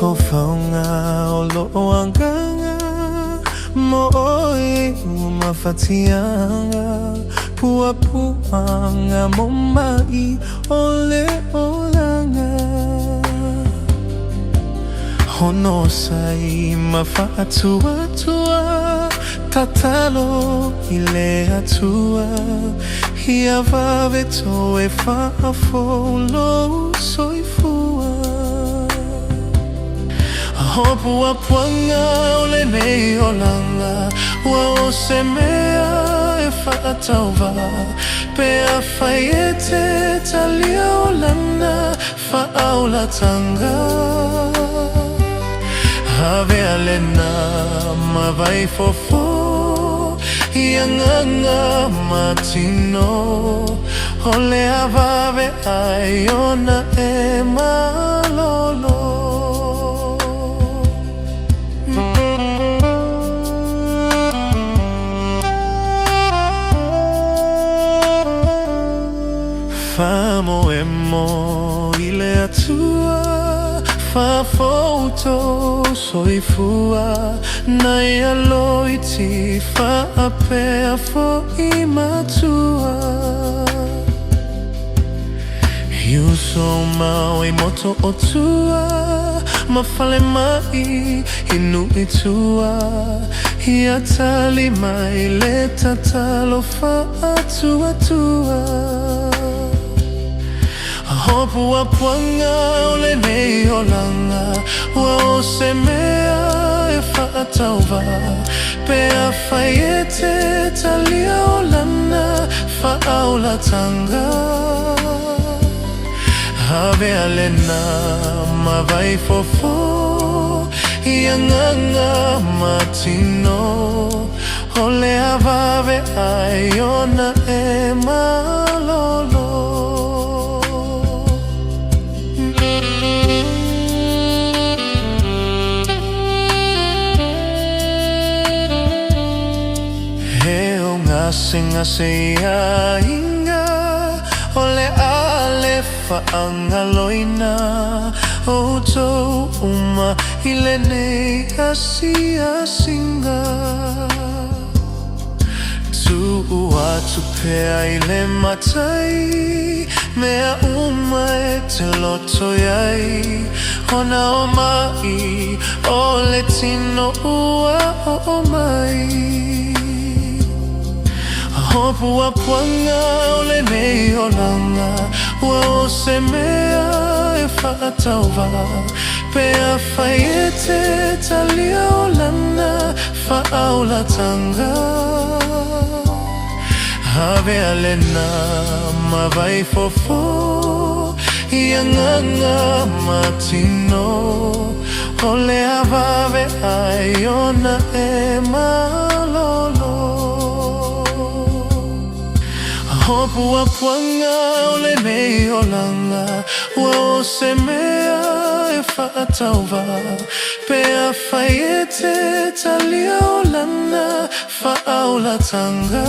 Fofaunga oloanganga moe umafatianga puapuanga momai ole olanga honosai mafatuatua tatalo ile atua hiavave toe faafolo soifua Puapuaga Lenei Olaga Wa semea e whaatauwa Pea whaiete talia olana whaaulatanga Have alena mawai fofo Ianganga matino Ole avave aiona e malolo Famo emo ile atua Fa foto soifua Na ialoiti fa apea fo imatua Yuso maui moto otua Mafale mai inu itua Hiatali mai le tatalo fa atua tua Puapuaga Lenei Olaga Wa semea e whaatauwa Pea whaiete talia olana whaaulatanga Have alena mawai fofo Ianganga matino Ole avave aiona e malolo Singa seia inga Ole ale whaangaloina Oto uma Lenei asia singa Tu atu pea ile matai Mea uma e te loto iai Ona o mai Ole tino ua o mai Puapuaga Lenei Olaga Wa semea e whaatauwa Pea whaiete talia olana whaaulatanga Have alena mawai fofo Ianganga matino Ole avave aiona e malolo Puapuaga Lenei Olaga Wa semea e whaatauwa Pea whaiete talia olana whaaulatanga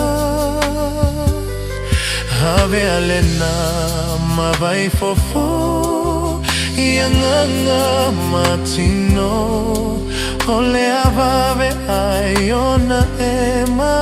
Have alena mawai fofo Ianganga matino Ole avave aiona e malolo